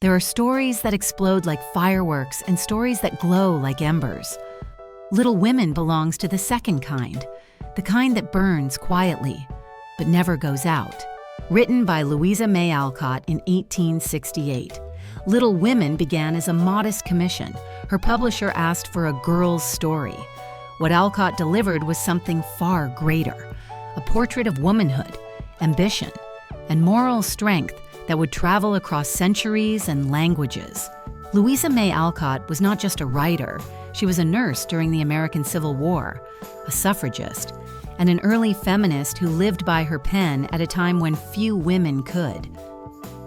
There are stories that explode like fireworks and stories that glow like embers. Little Women belongs to the second kind, the kind that burns quietly, but never goes out. Written by Louisa May Alcott in 1868, Little Women began as a modest commission. Her publisher asked for a girl's story. What Alcott delivered was something far greater, a portrait of womanhood, ambition, and moral strength that would travel across centuries and languages. Louisa May Alcott was not just a writer, she was a nurse during the American Civil War, a suffragist, and an early feminist who lived by her pen at a time when few women could.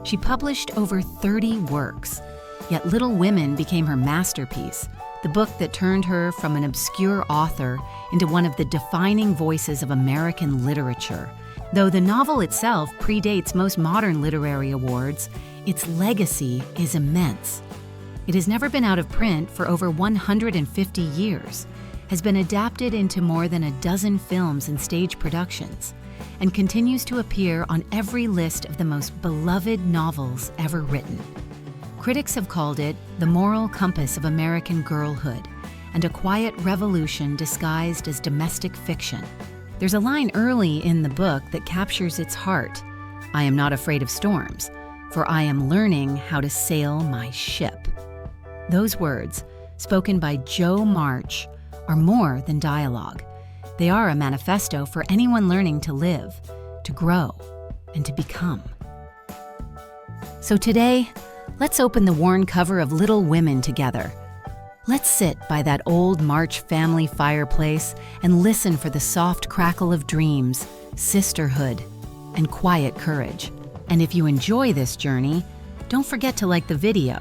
She published over 30 works, yet Little Women became her masterpiece, the book that turned her from an obscure author into one of the defining voices of American literature. Though the novel itself predates most modern literary awards, its legacy is immense. It has never been out of print for over 150 years, has been adapted into more than a dozen films and stage productions, and continues to appear on every list of the most beloved novels ever written. Critics have called it the moral compass of American girlhood and a quiet revolution disguised as domestic fiction. There's a line early in the book that captures its heart. "I am not afraid of storms, for I am learning how to sail my ship." Those words, spoken by Jo March, are more than dialogue. They are a manifesto for anyone learning to live, to grow, and to become. So today, let's open the worn cover of Little Women together. Let's sit by that old March family fireplace and listen for the soft crackle of dreams, sisterhood, and quiet courage. And if you enjoy this journey, don't forget to like the video,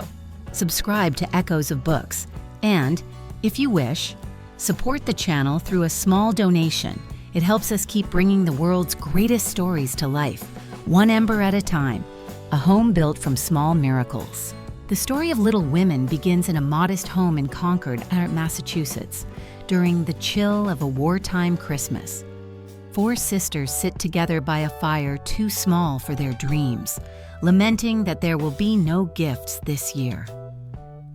subscribe to Echoes of Books, and, if you wish, support the channel through a small donation. It helps us keep bringing the world's greatest stories to life, one ember at a time, a home built from small miracles. The story of Little Women begins in a modest home in Concord, Massachusetts, during the chill of a wartime Christmas. 4 sisters sit together by a fire too small for their dreams, lamenting that there will be no gifts this year.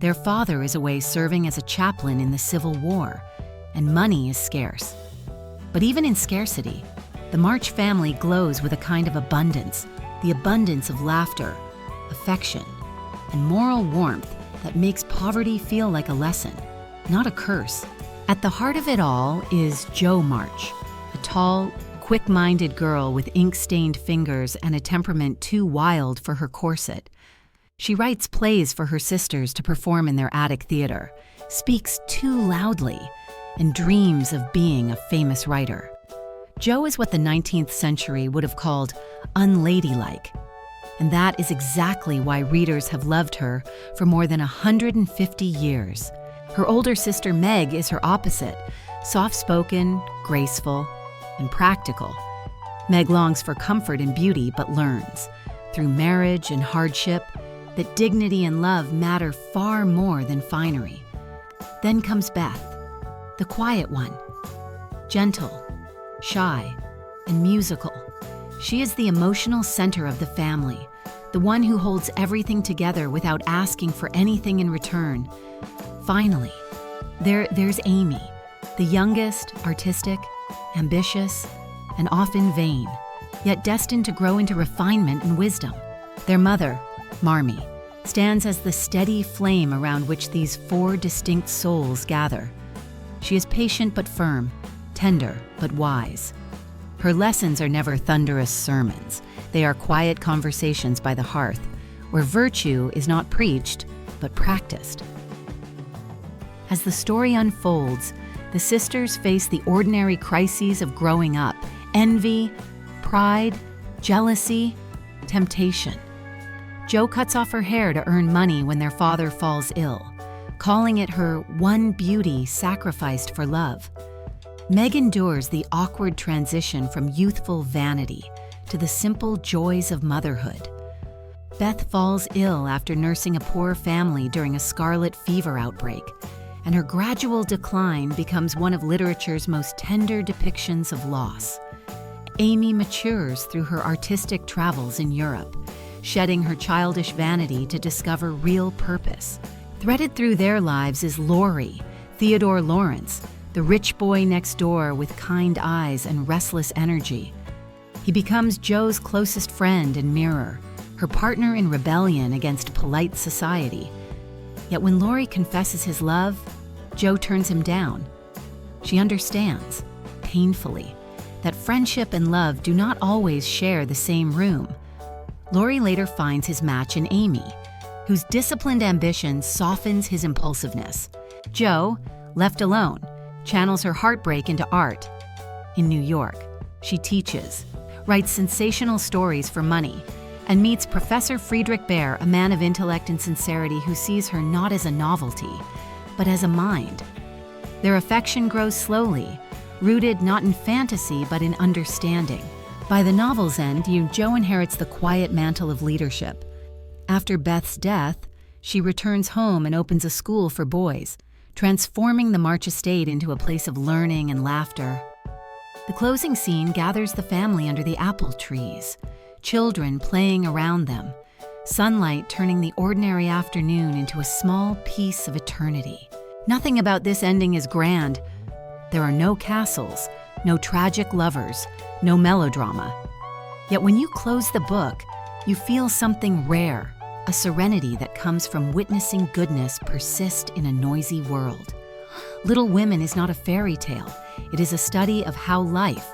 Their father is away serving as a chaplain in the Civil War, and money is scarce. But even in scarcity, the March family glows with a kind of abundance, the abundance of laughter, affection, and moral warmth that makes poverty feel like a lesson, not a curse. At the heart of it all is Jo March, a tall, quick-minded girl with ink-stained fingers and a temperament too wild for her corset. She writes plays for her sisters to perform in their attic theater, speaks too loudly, and dreams of being a famous writer. Jo is what the 19th century would have called unladylike, and that is exactly why readers have loved her for more than 150 years. Her older sister Meg is her opposite, soft-spoken, graceful, and practical. Meg longs for comfort and beauty but learns, through marriage and hardship, that dignity and love matter far more than finery. Then comes Beth, the quiet one, gentle, shy, and musical. She is the emotional center of the family, the one who holds everything together without asking for anything in return. Finally, there's Amy, the youngest, artistic, ambitious, and often vain, yet destined to grow into refinement and wisdom. Their mother, Marmee, stands as the steady flame around which these 4 distinct souls gather. She is patient but firm, tender but wise. Her lessons are never thunderous sermons. They are quiet conversations by the hearth, where virtue is not preached, but practiced. As the story unfolds, the sisters face the ordinary crises of growing up: envy, pride, jealousy, temptation. Jo cuts off her hair to earn money when their father falls ill, calling it her one beauty sacrificed for love. Meg endures the awkward transition from youthful vanity to the simple joys of motherhood. Beth falls ill after nursing a poor family during a scarlet fever outbreak, and her gradual decline becomes one of literature's most tender depictions of loss. Amy matures through her artistic travels in Europe. shedding her childish vanity to discover real purpose. Threaded through their lives is Laurie, Theodore Lawrence, the rich boy next door with kind eyes and restless energy. He becomes Jo's closest friend and mirror, her partner in rebellion against polite society. Yet when Laurie confesses his love, Jo turns him down. She understands, painfully, that friendship and love do not always share the same room. Laurie later finds his match in Amy, whose disciplined ambition softens his impulsiveness. Jo, left alone, channels her heartbreak into art. In New York, she teaches, writes sensational stories for money, and meets Professor Friedrich Baer, a man of intellect and sincerity who sees her not as a novelty, but as a mind. Their affection grows slowly, rooted not in fantasy but in understanding. By the novel's end, Jo inherits the quiet mantle of leadership. After Beth's death, she returns home and opens a school for boys, transforming the March estate into a place of learning and laughter. The closing scene gathers the family under the apple trees, children playing around them, sunlight turning the ordinary afternoon into a small piece of eternity. Nothing about this ending is grand. There are no castles, no tragic lovers, no melodrama. Yet when you close the book, you feel something rare, a serenity that comes from witnessing goodness persist in a noisy world. Little Women is not a fairy tale. It is a study of how life,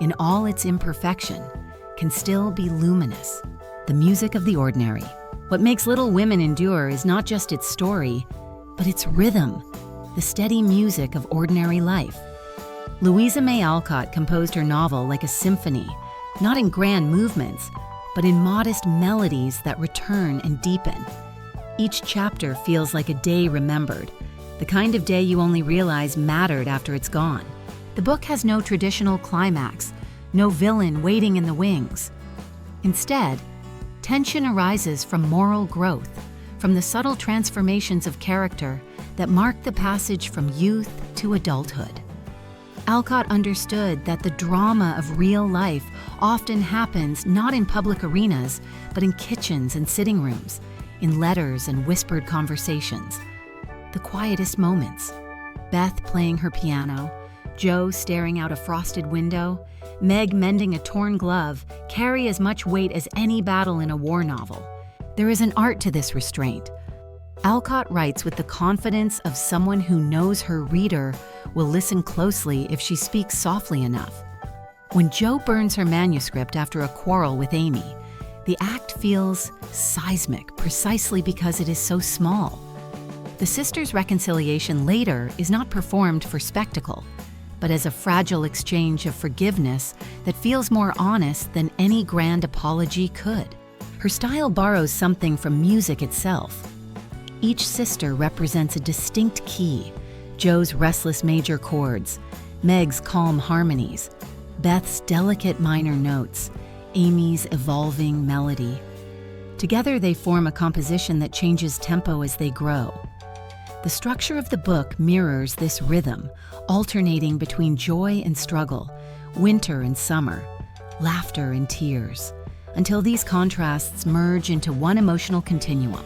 in all its imperfection, can still be luminous. The music of the ordinary. What makes Little Women endure is not just its story, but its rhythm, the steady music of ordinary life. Louisa May Alcott composed her novel like a symphony, not in grand movements, but in modest melodies that return and deepen. Each chapter feels like a day remembered, the kind of day you only realize mattered after it's gone. The book has no traditional climax, no villain waiting in the wings. Instead, tension arises from moral growth, from the subtle transformations of character that mark the passage from youth to adulthood. Alcott understood that the drama of real life often happens not in public arenas, but in kitchens and sitting rooms, in letters and whispered conversations. The quietest moments. Beth playing her piano, Jo staring out a frosted window, Meg mending a torn glove carry as much weight as any battle in a war novel. There is an art to this restraint. Alcott writes with the confidence of someone who knows her reader will listen closely if she speaks softly enough. When Jo burns her manuscript after a quarrel with Amy, the act feels seismic precisely because it is so small. The sisters' reconciliation later is not performed for spectacle, but as a fragile exchange of forgiveness that feels more honest than any grand apology could. Her style borrows something from music itself. Each sister represents a distinct key: Jo's restless major chords, Meg's calm harmonies, Beth's delicate minor notes, Amy's evolving melody. Together they form a composition that changes tempo as they grow. The structure of the book mirrors this rhythm, alternating between joy and struggle, winter and summer, laughter and tears, until these contrasts merge into one emotional continuum.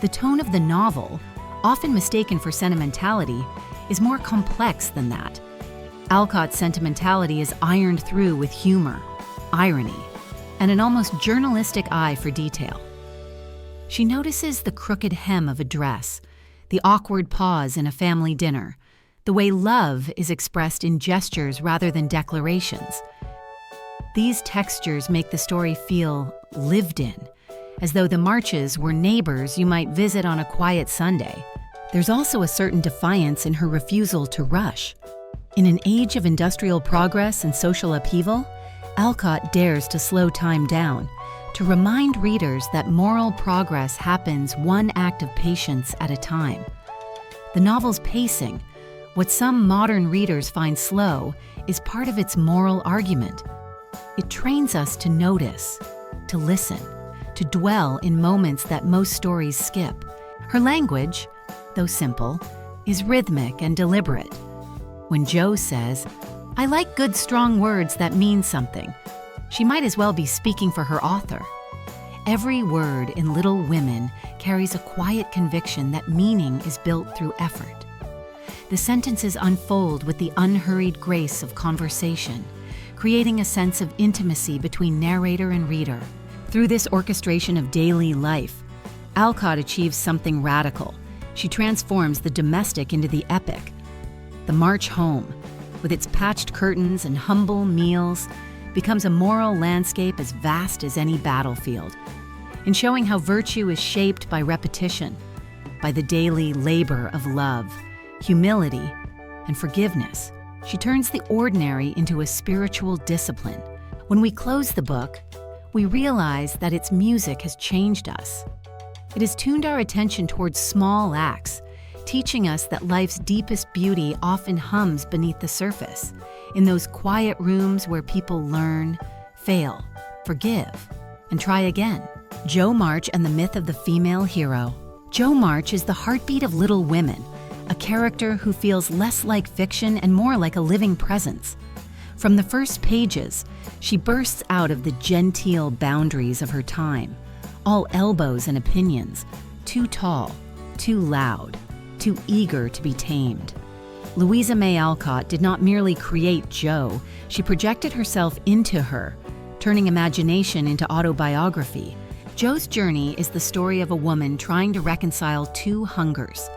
The tone of the novel, often mistaken for sentimentality, is more complex than that. Alcott's sentimentality is ironed through with humor, irony, and an almost journalistic eye for detail. She notices the crooked hem of a dress, the awkward pause in a family dinner, the way love is expressed in gestures rather than declarations. These textures make the story feel lived in, as though the Marches were neighbors you might visit on a quiet Sunday. There's also a certain defiance in her refusal to rush. In an age of industrial progress and social upheaval, Alcott dares to slow time down, to remind readers that moral progress happens one act of patience at a time. The novel's pacing, what some modern readers find slow, is part of its moral argument. It trains us to notice, to listen, to dwell in moments that most stories skip. Her language, though simple, is rhythmic and deliberate. When Jo says, "I like good strong words that mean something," she might as well be speaking for her author. Every word in Little Women carries a quiet conviction that meaning is built through effort. The sentences unfold with the unhurried grace of conversation, creating a sense of intimacy between narrator and reader. Through this orchestration of daily life, Alcott achieves something radical. She transforms the domestic into the epic. The march home, with its patched curtains and humble meals, becomes a moral landscape as vast as any battlefield. In showing how virtue is shaped by repetition, by the daily labor of love, humility, and forgiveness, she turns the ordinary into a spiritual discipline. When we close the book, we realize that its music has changed us. It has tuned our attention towards small acts, teaching us that life's deepest beauty often hums beneath the surface, in those quiet rooms where people learn, fail, forgive, and try again. Jo March and the myth of the female hero. Jo March is the heartbeat of Little Women, a character who feels less like fiction and more like a living presence. From the first pages, she bursts out of the genteel boundaries of her time, all elbows and opinions, too tall, too loud, too eager to be tamed. Louisa May Alcott did not merely create Jo, she projected herself into her, turning imagination into autobiography. Jo's journey is the story of a woman trying to reconcile two hungers,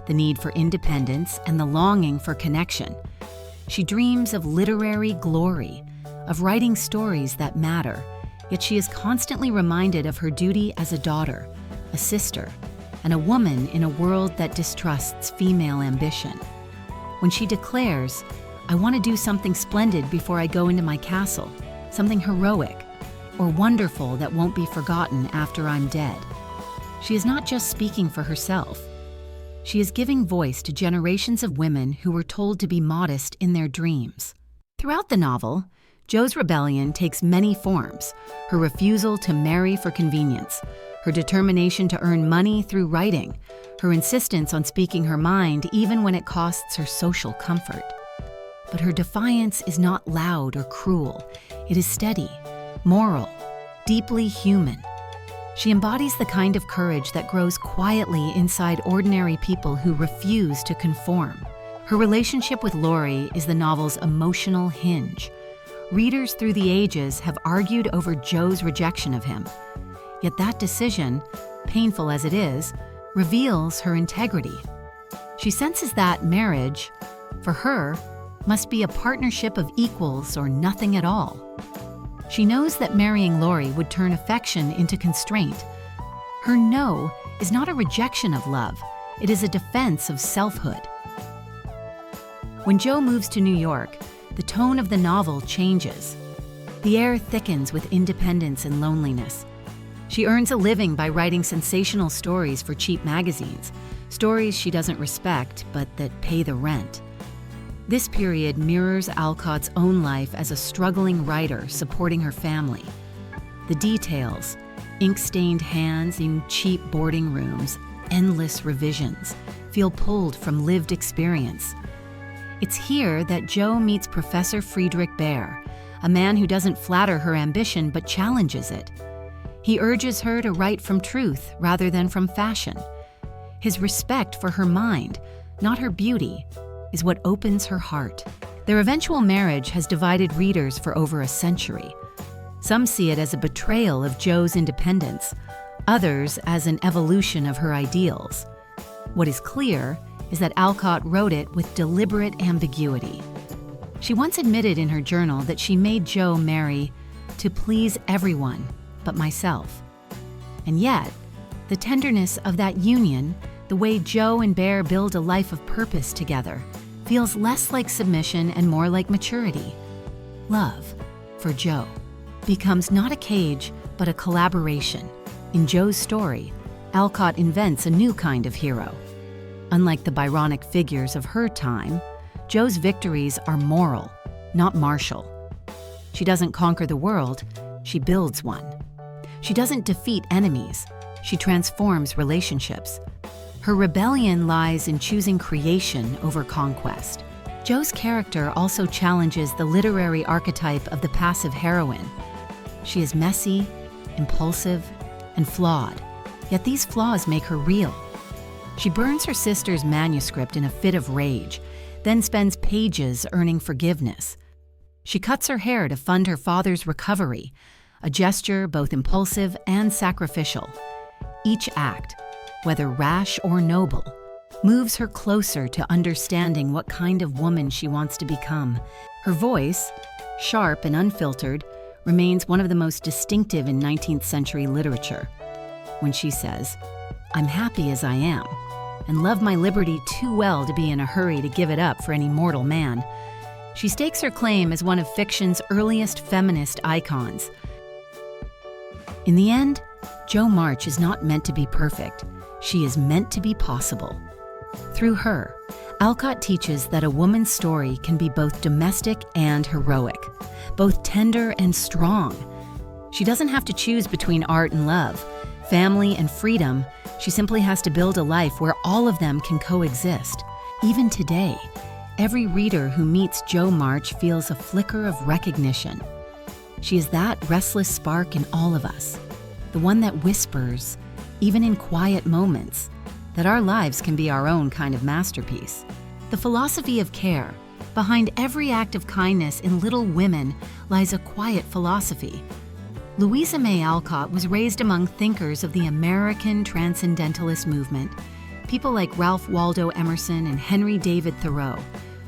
the need for independence and the longing for connection. She dreams of literary glory, of writing stories that matter, yet she is constantly reminded of her duty as a daughter, a sister, and a woman in a world that distrusts female ambition. When she declares, "I want to do something splendid before I go into my castle, something heroic, or wonderful that won't be forgotten after I'm dead," she is not just speaking for herself. She is giving voice to generations of women who were told to be modest in their dreams. Throughout the novel, Jo's rebellion takes many forms: her refusal to marry for convenience, her determination to earn money through writing, her insistence on speaking her mind even when it costs her social comfort. But her defiance is not loud or cruel. It is steady, moral, deeply human. She embodies the kind of courage that grows quietly inside ordinary people who refuse to conform. Her relationship with Laurie is the novel's emotional hinge. Readers through the ages have argued over Jo's rejection of him. Yet that decision, painful as it is, reveals her integrity. She senses that marriage, for her, must be a partnership of equals or nothing at all. She knows that marrying Laurie would turn affection into constraint. Her no is not a rejection of love, it is a defense of selfhood. When Jo moves to New York, the tone of the novel changes. The air thickens with independence and loneliness. She earns a living by writing sensational stories for cheap magazines, stories she doesn't respect but that pay the rent. This period mirrors Alcott's own life as a struggling writer supporting her family. The details, ink-stained hands in cheap boarding rooms, endless revisions, feel pulled from lived experience. It's here that Jo meets Professor Friedrich Baer, a man who doesn't flatter her ambition but challenges it. He urges her to write from truth rather than from fashion. His respect for her mind, not her beauty, is what opens her heart. Their eventual marriage has divided readers for over a century. Some see it as a betrayal of Jo's independence, others as an evolution of her ideals. What is clear is that Alcott wrote it with deliberate ambiguity. She once admitted in her journal that she made Jo marry to please everyone but myself. And yet, the tenderness of that union, the way Jo and Bear build a life of purpose together, feels less like submission and more like maturity. Love, for Jo, becomes not a cage, but a collaboration. In Jo's story, Alcott invents a new kind of hero. Unlike the Byronic figures of her time, Jo's victories are moral, not martial. She doesn't conquer the world, she builds one. She doesn't defeat enemies, she transforms relationships. Her rebellion lies in choosing creation over conquest. Jo's character also challenges the literary archetype of the passive heroine. She is messy, impulsive, and flawed, yet these flaws make her real. She burns her sister's manuscript in a fit of rage, then spends pages earning forgiveness. She cuts her hair to fund her father's recovery, a gesture both impulsive and sacrificial. Each act, whether rash or noble, moves her closer to understanding what kind of woman she wants to become. Her voice, sharp and unfiltered, remains one of the most distinctive in 19th century literature. When she says, "I'm happy as I am, and love my liberty too well to be in a hurry to give it up for any mortal man," she stakes her claim as one of fiction's earliest feminist icons. In the end, Jo March is not meant to be perfect. She is meant to be possible. Through her, Alcott teaches that a woman's story can be both domestic and heroic, both tender and strong. She doesn't have to choose between art and love, family and freedom. She simply has to build a life where all of them can coexist. Even today, every reader who meets Jo March feels a flicker of recognition. She is that restless spark in all of us, the one that whispers, even in quiet moments, that our lives can be our own kind of masterpiece. The philosophy of care. Behind every act of kindness in Little Women lies a quiet philosophy. Louisa May Alcott was raised among thinkers of the American Transcendentalist movement, people like Ralph Waldo Emerson and Henry David Thoreau,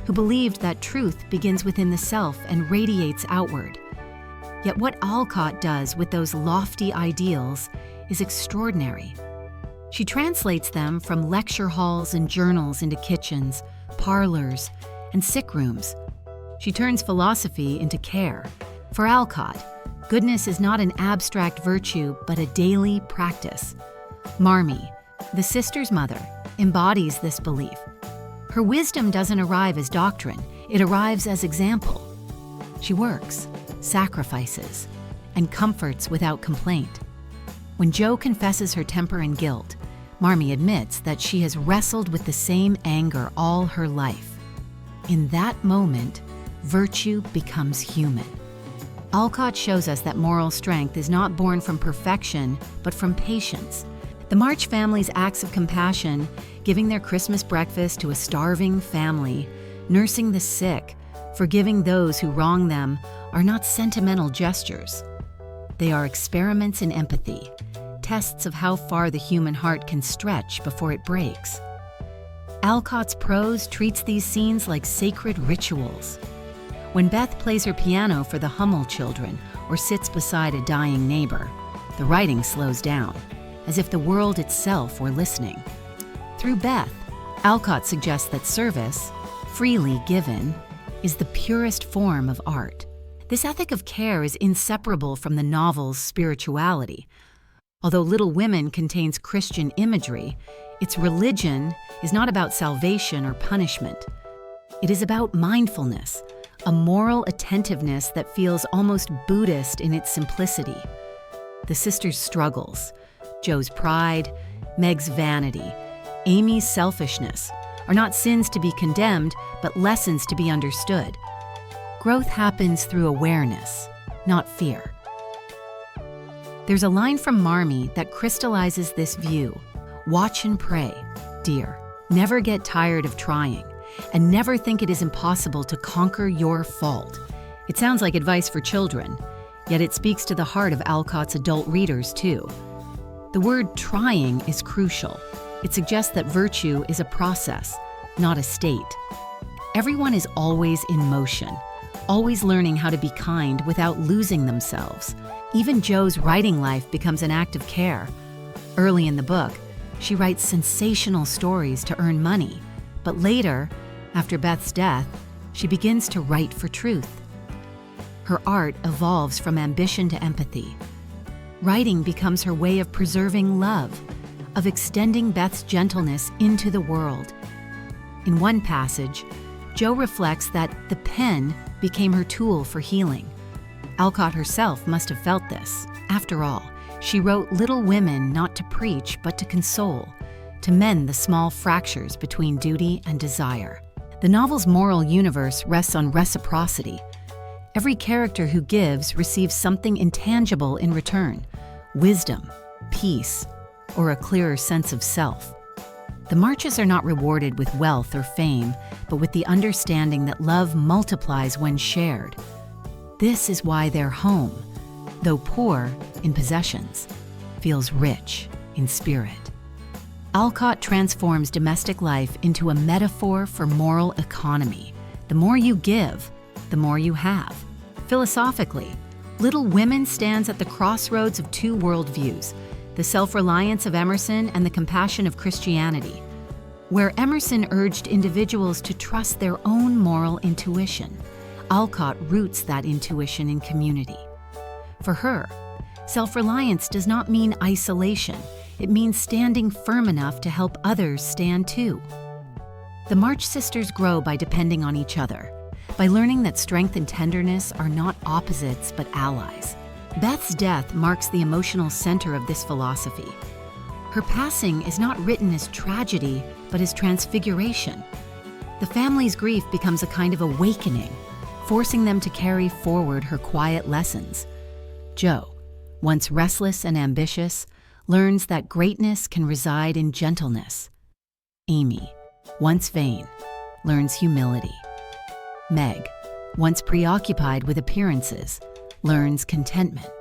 who believed that truth begins within the self and radiates outward. Yet what Alcott does with those lofty ideals is extraordinary. She translates them from lecture halls and journals into kitchens, parlors, and sick rooms. She turns philosophy into care. For Alcott, goodness is not an abstract virtue, but a daily practice. Marmee, the sister's mother, embodies this belief. Her wisdom doesn't arrive as doctrine, it arrives as example. She works, sacrifices, and comforts without complaint. When Jo confesses her temper and guilt, Marmee admits that she has wrestled with the same anger all her life. In that moment, virtue becomes human. Alcott shows us that moral strength is not born from perfection, but from patience. The March family's acts of compassion, giving their Christmas breakfast to a starving family, nursing the sick, forgiving those who wrong them, are not sentimental gestures. They are experiments in empathy, tests of how far the human heart can stretch before it breaks. Alcott's prose treats these scenes like sacred rituals. When Beth plays her piano for the Hummel children or sits beside a dying neighbor, the writing slows down, as if the world itself were listening. Through Beth, Alcott suggests that service, freely given, is the purest form of art. This ethic of care is inseparable from the novel's spirituality. Although Little Women contains Christian imagery, its religion is not about salvation or punishment. It is about mindfulness, a moral attentiveness that feels almost Buddhist in its simplicity. The sisters' struggles, Jo's pride, Meg's vanity, Amy's selfishness, are not sins to be condemned, but lessons to be understood. Growth happens through awareness, not fear. There's a line from Marmee that crystallizes this view. Watch and pray, dear. Never get tired of trying, and never think it is impossible to conquer your fault. It sounds like advice for children, yet it speaks to the heart of Alcott's adult readers too. The word trying is crucial. It suggests that virtue is a process, not a state. Everyone is always in motion, always learning how to be kind without losing themselves. Even Jo's writing life becomes an act of care. Early in the book, she writes sensational stories to earn money, but later, after Beth's death, she begins to write for truth. Her art evolves from ambition to empathy. Writing becomes her way of preserving love, of extending Beth's gentleness into the world. In one passage, Jo reflects that the pen became her tool for healing. Alcott herself must have felt this. After all, she wrote Little Women not to preach, but to console, to mend the small fractures between duty and desire. The novel's moral universe rests on reciprocity. Every character who gives receives something intangible in return: wisdom, peace, or a clearer sense of self. The Marches are not rewarded with wealth or fame, but with the understanding that love multiplies when shared. This is why their home, though poor in possessions, feels rich in spirit. Alcott transforms domestic life into a metaphor for moral economy. The more you give, the more you have. Philosophically, Little Women stands at the crossroads of two worldviews: the self-reliance of Emerson and the compassion of Christianity. Where Emerson urged individuals to trust their own moral intuition, Alcott roots that intuition in community. For her, self-reliance does not mean isolation. It means standing firm enough to help others stand too. The March sisters grow by depending on each other, by learning that strength and tenderness are not opposites but allies. Beth's death marks the emotional center of this philosophy. Her passing is not written as tragedy, but as transfiguration. The family's grief becomes a kind of awakening, forcing them to carry forward her quiet lessons. Jo, once restless and ambitious, learns that greatness can reside in gentleness. Amy, once vain, learns humility. Meg, once preoccupied with appearances, learns contentment.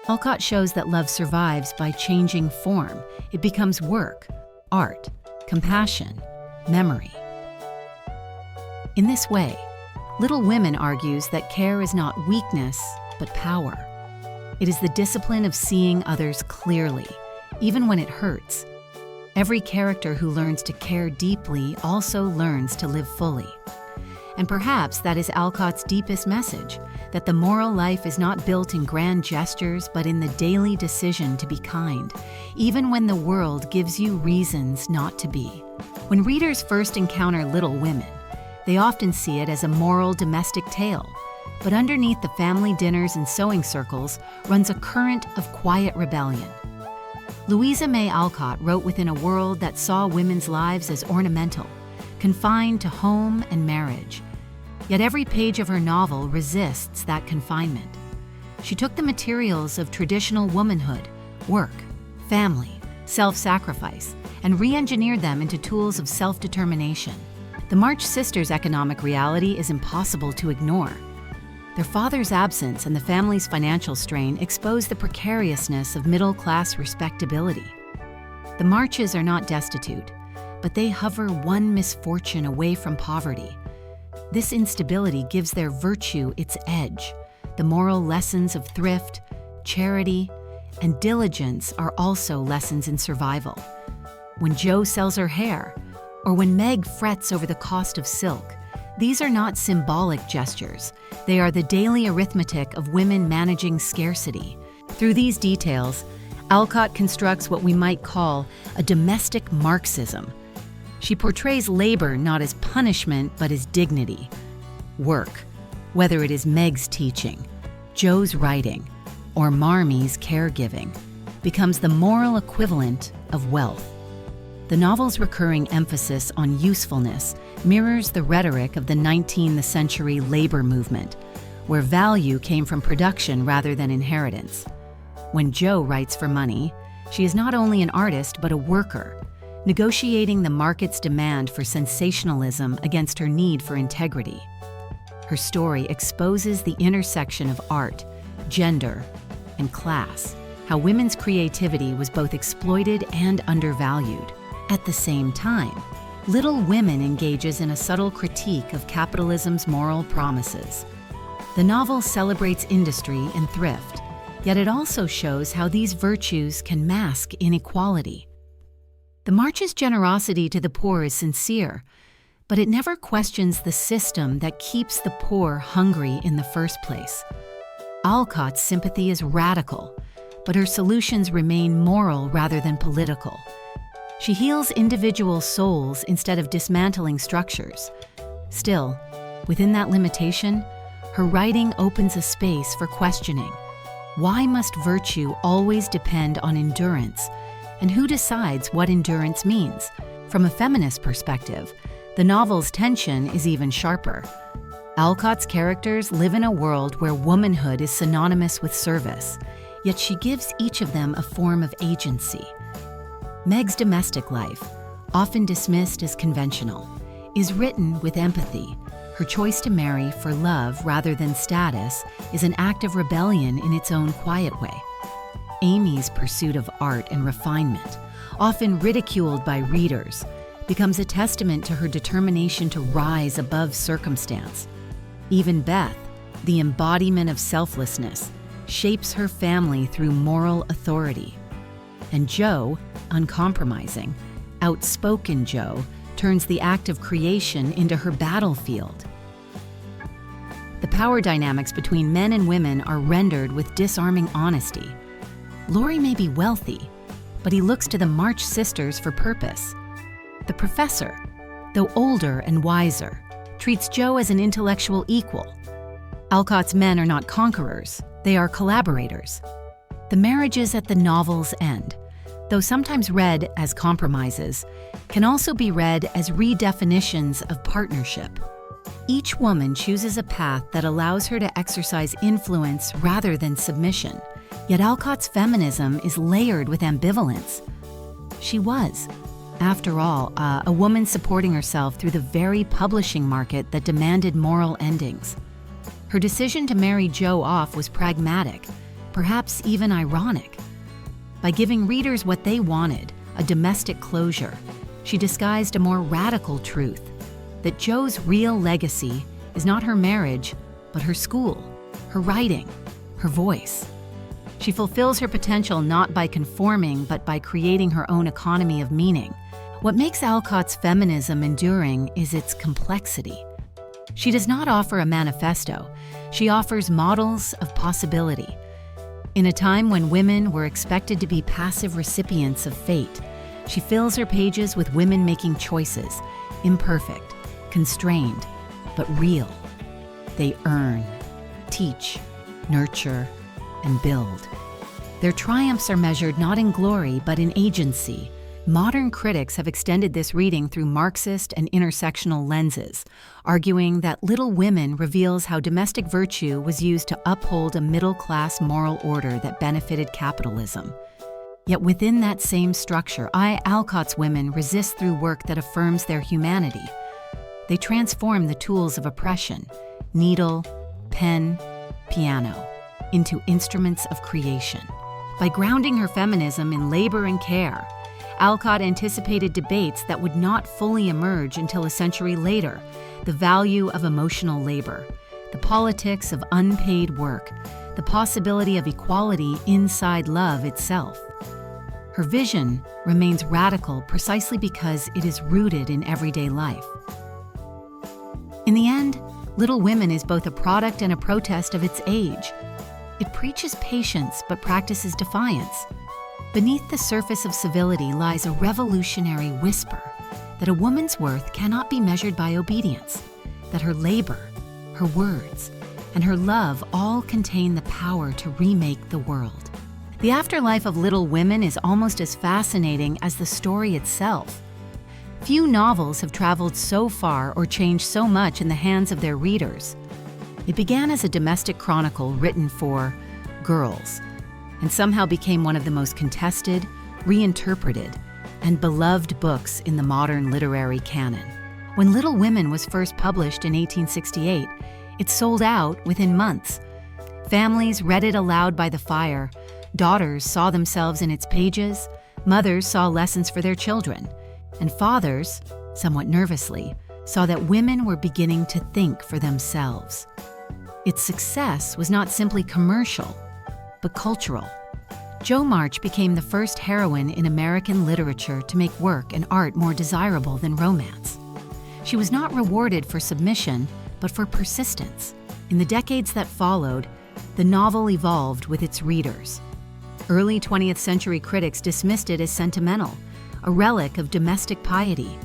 Alcott shows that love survives by changing form. It becomes work, art, compassion, memory. In this way, Little Women argues that care is not weakness, but power. It is the discipline of seeing others clearly, even when it hurts. Every character who learns to care deeply also learns to live fully. And perhaps that is Alcott's deepest message, that the moral life is not built in grand gestures, but in the daily decision to be kind, even when the world gives you reasons not to be. When readers first encounter Little Women, they often see it as a moral domestic tale, but underneath the family dinners and sewing circles runs a current of quiet rebellion. Louisa May Alcott wrote within a world that saw women's lives as ornamental, confined to home and marriage. Yet every page of her novel resists that confinement. She took the materials of traditional womanhood, work, family, self-sacrifice, and re-engineered them into tools of self-determination. The March sisters' economic reality is impossible to ignore. Their father's absence and the family's financial strain expose the precariousness of middle-class respectability. The Marches are not destitute, but they hover one misfortune away from poverty. This instability gives their virtue its edge. The moral lessons of thrift, charity, and diligence are also lessons in survival. When Jo sells her hair, or when Meg frets over the cost of silk, these are not symbolic gestures. They are the daily arithmetic of women managing scarcity. Through these details, Alcott constructs what we might call a domestic Marxism. She portrays labor not as punishment, but as dignity. Work, whether it is Meg's teaching, Jo's writing, or Marmie's caregiving, becomes the moral equivalent of wealth. The novel's recurring emphasis on usefulness mirrors the rhetoric of the 19th century labor movement, where value came from production rather than inheritance. When Jo writes for money, she is not only an artist but a worker, negotiating the market's demand for sensationalism against her need for integrity. Her story exposes the intersection of art, gender, and class, how women's creativity was both exploited and undervalued. At the same time, Little Women engages in a subtle critique of capitalism's moral promises. The novel celebrates industry and thrift, yet it also shows how these virtues can mask inequality. The March's generosity to the poor is sincere, but it never questions the system that keeps the poor hungry in the first place. Alcott's sympathy is radical, but her solutions remain moral rather than political. She heals individual souls instead of dismantling structures. Still, within that limitation, her writing opens a space for questioning. Why must virtue always depend on endurance? And who decides what endurance means? From a feminist perspective, the novel's tension is even sharper. Alcott's characters live in a world where womanhood is synonymous with service, yet she gives each of them a form of agency. Meg's domestic life, often dismissed as conventional, is written with empathy. Her choice to marry for love rather than status is an act of rebellion in its own quiet way. Amy's pursuit of art and refinement, often ridiculed by readers, becomes a testament to her determination to rise above circumstance. Even Beth, the embodiment of selflessness, shapes her family through moral authority. And Jo, uncompromising, outspoken Jo, turns the act of creation into her battlefield. The power dynamics between men and women are rendered with disarming honesty. Laurie may be wealthy, but he looks to the March sisters for purpose. The professor, though older and wiser, treats Jo as an intellectual equal. Alcott's men are not conquerors, they are collaborators. The marriages at the novel's end, though sometimes read as compromises, can also be read as redefinitions of partnership. Each woman chooses a path that allows her to exercise influence rather than submission, yet Alcott's feminism is layered with ambivalence. She was, after all, a woman supporting herself through the very publishing market that demanded moral endings. Her decision to marry Jo off was pragmatic, perhaps even ironic. By giving readers what they wanted, a domestic closure, she disguised a more radical truth, that Jo's real legacy is not her marriage, but her school, her writing, her voice. She fulfills her potential not by conforming, but by creating her own economy of meaning. What makes Alcott's feminism enduring is its complexity. She does not offer a manifesto, she offers models of possibility. In a time when women were expected to be passive recipients of fate, she fills her pages with women making choices, imperfect, constrained, but real. They earn, teach, nurture, and build. Their triumphs are measured not in glory, but in agency. Modern critics have extended this reading through Marxist and intersectional lenses, arguing that Little Women reveals how domestic virtue was used to uphold a middle-class moral order that benefited capitalism. Yet within that same structure, Alcott's women resist through work that affirms their humanity. They transform the tools of oppression, needle, pen, piano, into instruments of creation. By grounding her feminism in labor and care, Alcott anticipated debates that would not fully emerge until a century later: the value of emotional labor, the politics of unpaid work, the possibility of equality inside love itself. Her vision remains radical precisely because it is rooted in everyday life. In the end, Little Women is both a product and a protest of its age. It preaches patience but practices defiance. Beneath the surface of civility lies a revolutionary whisper that a woman's worth cannot be measured by obedience, that her labor, her words, and her love all contain the power to remake the world. The afterlife of Little Women is almost as fascinating as the story itself. Few novels have traveled so far or changed so much in the hands of their readers. It began as a domestic chronicle written for girls, and somehow became one of the most contested, reinterpreted, and beloved books in the modern literary canon. When Little Women was first published in 1868, it sold out within months. Families read it aloud by the fire, daughters saw themselves in its pages, mothers saw lessons for their children, and fathers, somewhat nervously, saw that women were beginning to think for themselves. Its success was not simply commercial, but cultural. Jo March became the first heroine in American literature to make work and art more desirable than romance. She was not rewarded for submission, but for persistence. In the decades that followed, the novel evolved with its readers. Early 20th century critics dismissed it as sentimental, a relic of domestic piety.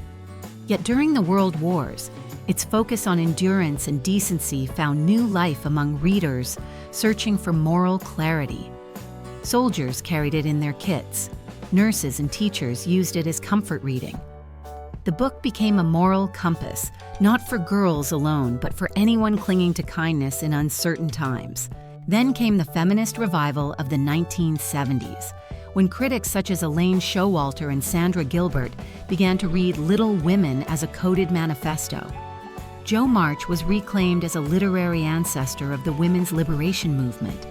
Yet during the World Wars, its focus on endurance and decency found new life among readers searching for moral clarity. Soldiers carried it in their kits. Nurses and teachers used it as comfort reading. The book became a moral compass, not for girls alone, but for anyone clinging to kindness in uncertain times. Then came the feminist revival of the 1970s, when critics such as Elaine Showalter and Sandra Gilbert began to read Little Women as a coded manifesto. Jo March was reclaimed as a literary ancestor of the women's liberation movement.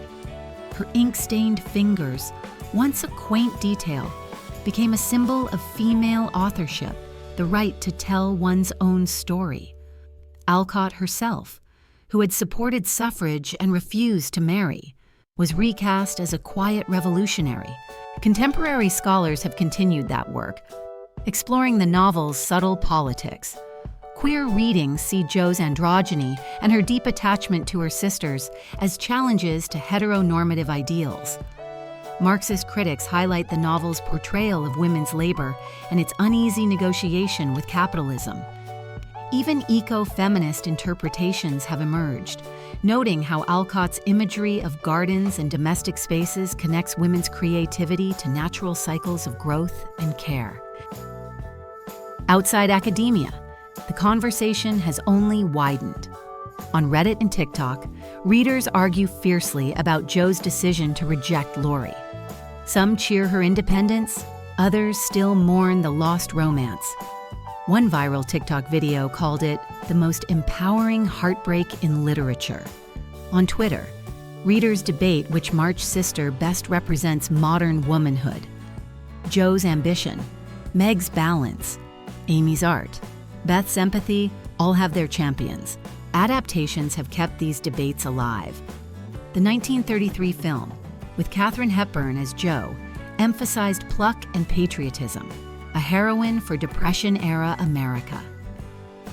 Her ink-stained fingers, once a quaint detail, became a symbol of female authorship, the right to tell one's own story. Alcott herself, who had supported suffrage and refused to marry, was recast as a quiet revolutionary. Contemporary scholars have continued that work, exploring the novel's subtle politics. Queer readings see Jo's androgyny and her deep attachment to her sisters as challenges to heteronormative ideals. Marxist critics highlight the novel's portrayal of women's labor and its uneasy negotiation with capitalism. Even eco-feminist interpretations have emerged, noting how Alcott's imagery of gardens and domestic spaces connects women's creativity to natural cycles of growth and care. Outside academia, the conversation has only widened. On Reddit and TikTok, readers argue fiercely about Jo's decision to reject Laurie. Some cheer her independence, others still mourn the lost romance. One viral TikTok video called it the most empowering heartbreak in literature. On Twitter, readers debate which March sister best represents modern womanhood. Jo's ambition, Meg's balance, Amy's art, Beth's empathy all have their champions. Adaptations have kept these debates alive. The 1933 film, with Katharine Hepburn as Jo, emphasized pluck and patriotism, a heroine for Depression-era America.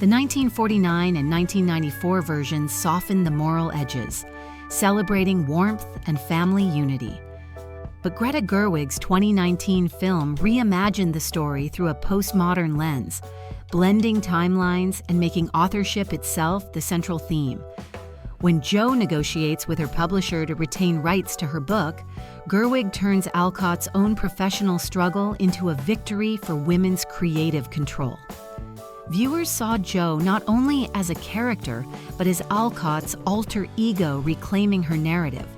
The 1949 and 1994 versions softened the moral edges, celebrating warmth and family unity. But Greta Gerwig's 2019 film reimagined the story through a postmodern lens, blending timelines and making authorship itself the central theme. When Jo negotiates with her publisher to retain rights to her book, Gerwig turns Alcott's own professional struggle into a victory for women's creative control. Viewers saw Jo not only as a character, but as Alcott's alter ego reclaiming her narrative.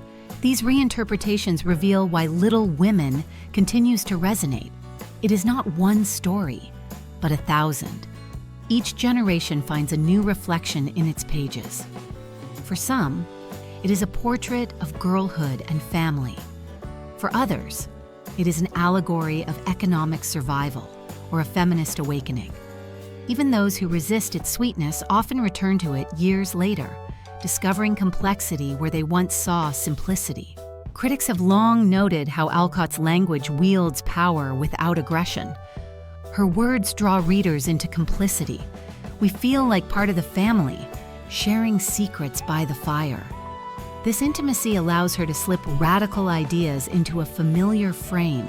These reinterpretations reveal why Little Women continues to resonate. It is not one story, but 1,000. Each generation finds a new reflection in its pages. For some, it is a portrait of girlhood and family. For others, it is an allegory of economic survival or a feminist awakening. Even those who resist its sweetness often return to it years later, discovering complexity where they once saw simplicity. Critics have long noted how Alcott's language wields power without aggression. Her words draw readers into complicity. We feel like part of the family, sharing secrets by the fire. This intimacy allows her to slip radical ideas into a familiar frame.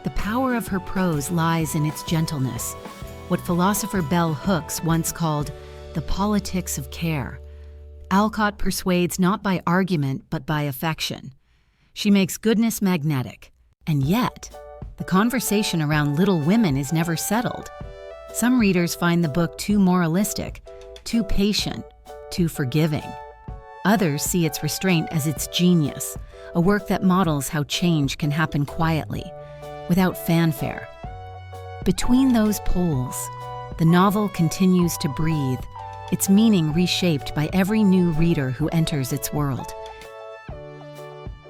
The power of her prose lies in its gentleness, what philosopher Bell Hooks once called the politics of care. Alcott persuades not by argument, but by affection. She makes goodness magnetic, and yet, the conversation around Little Women is never settled. Some readers find the book too moralistic, too patient, too forgiving. Others see its restraint as its genius, a work that models how change can happen quietly, without fanfare. Between those poles, the novel continues to breathe, its meaning reshaped by every new reader who enters its world.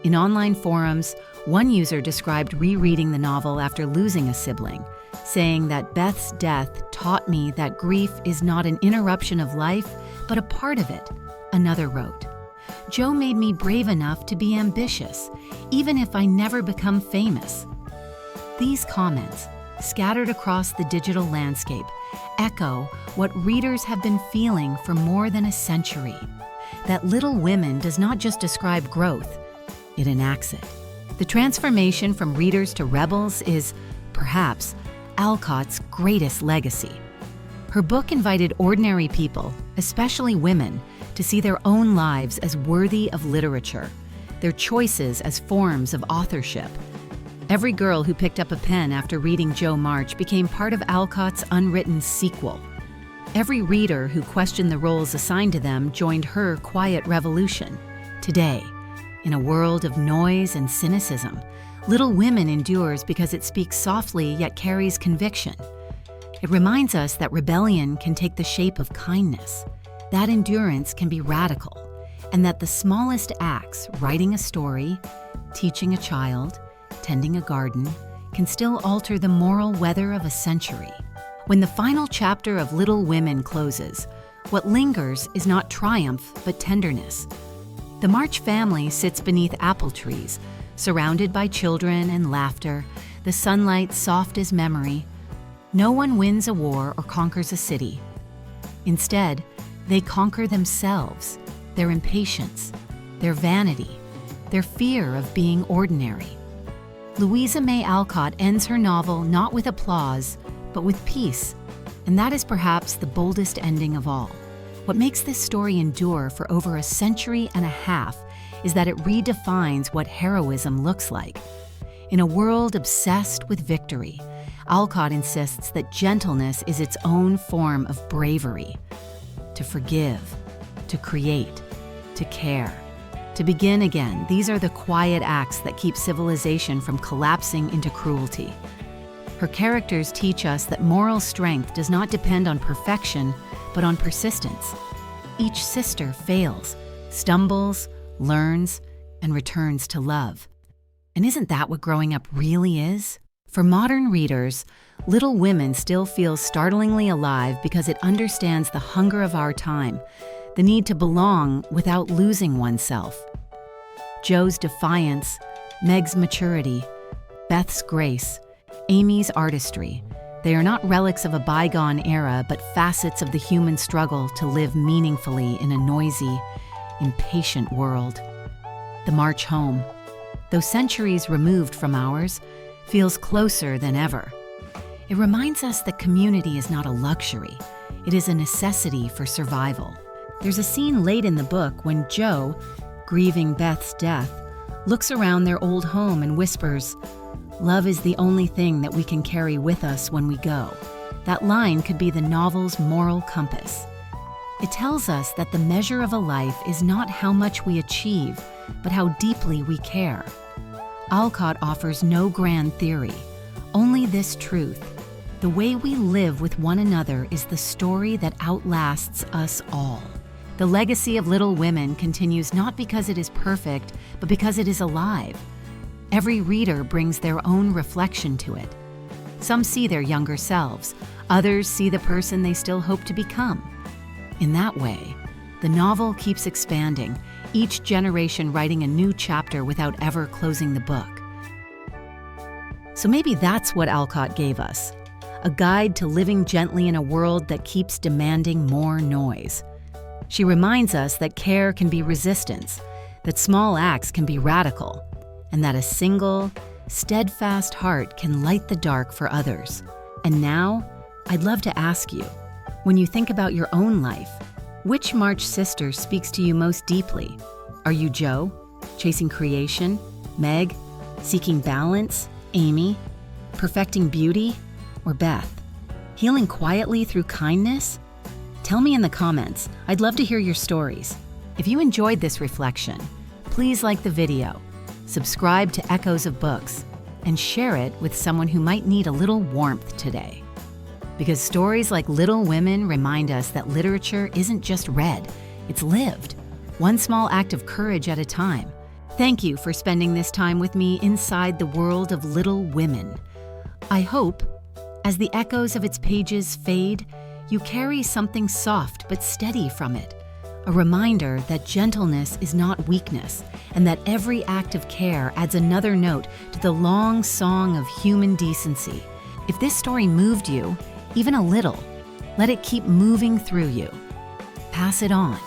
In online forums, one user described rereading the novel after losing a sibling, saying that Beth's death taught me that grief is not an interruption of life, but a part of it. Another wrote, Jo made me brave enough to be ambitious, even if I never become famous. These comments, scattered across the digital landscape, echo what readers have been feeling for more than a century. That Little Women does not just describe growth, it enacts it. The transformation from readers to rebels is, perhaps, Alcott's greatest legacy. Her book invited ordinary people, especially women, to see their own lives as worthy of literature, their choices as forms of authorship. Every girl who picked up a pen after reading Jo March became part of Alcott's unwritten sequel. Every reader who questioned the roles assigned to them joined her quiet revolution. Today, in a world of noise and cynicism, Little Women endures because it speaks softly yet carries conviction. It reminds us that rebellion can take the shape of kindness, that endurance can be radical, and that the smallest acts, writing a story, teaching a child, tending a garden, can still alter the moral weather of a century. When the final chapter of Little Women closes, what lingers is not triumph but tenderness. The March family sits beneath apple trees, surrounded by children and laughter, the sunlight soft as memory. No one wins a war or conquers a city. Instead, they conquer themselves, their impatience, their vanity, their fear of being ordinary. Louisa May Alcott ends her novel not with applause, but with peace, and that is perhaps the boldest ending of all. What makes this story endure for over a century and a half is that it redefines what heroism looks like. In a world obsessed with victory, Alcott insists that gentleness is its own form of bravery. To forgive, to create, to care. To begin again, these are the quiet acts that keep civilization from collapsing into cruelty. Her characters teach us that moral strength does not depend on perfection, but on persistence. Each sister fails, stumbles, learns, and returns to love. And isn't that what growing up really is? For modern readers, Little Women still feels startlingly alive because it understands the hunger of our time, the need to belong without losing oneself. Jo's defiance, Meg's maturity, Beth's grace, Amy's artistry, they are not relics of a bygone era, but facets of the human struggle to live meaningfully in a noisy, impatient world. The march home, though centuries removed from ours, feels closer than ever. It reminds us that community is not a luxury, it is a necessity for survival. There's a scene late in the book when Jo, grieving Beth's death, looks around their old home and whispers, "Love is the only thing that we can carry with us when we go." That line could be the novel's moral compass. It tells us that the measure of a life is not how much we achieve, but how deeply we care. Alcott offers no grand theory, only this truth. The way we live with one another is the story that outlasts us all. The legacy of Little Women continues not because it is perfect, but because it is alive. Every reader brings their own reflection to it. Some see their younger selves, others see the person they still hope to become. In that way, the novel keeps expanding, each generation writing a new chapter without ever closing the book. So maybe that's what Alcott gave us, a guide to living gently in a world that keeps demanding more noise. She reminds us that care can be resistance, that small acts can be radical, and that a single, steadfast heart can light the dark for others. And now, I'd love to ask you, when you think about your own life, which March sister speaks to you most deeply? Are you Jo, chasing creation, Meg, seeking balance, Amy, perfecting beauty, or Beth, healing quietly through kindness? Tell me in the comments. I'd love to hear your stories. If you enjoyed this reflection, please like the video, subscribe to Echoes of Books, and share it with someone who might need a little warmth today. Because stories like Little Women remind us that literature isn't just read, it's lived, one small act of courage at a time. Thank you for spending this time with me inside the world of Little Women. I hope, as the echoes of its pages fade, you carry something soft but steady from it, a reminder that gentleness is not weakness, and that every act of care adds another note to the long song of human decency. If this story moved you, even a little, let it keep moving through you. Pass it on,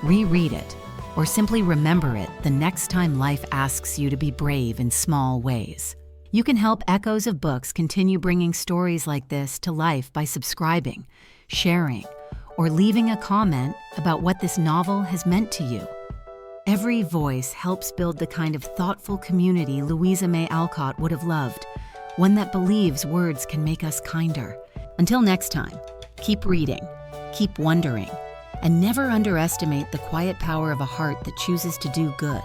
reread it, or simply remember it the next time life asks you to be brave in small ways. You can help Echoes of Books continue bringing stories like this to life by subscribing, sharing, or leaving a comment about what this novel has meant to you. Every voice helps build the kind of thoughtful community Louisa May Alcott would have loved, one that believes words can make us kinder. Until next time, keep reading, keep wondering, and never underestimate the quiet power of a heart that chooses to do good.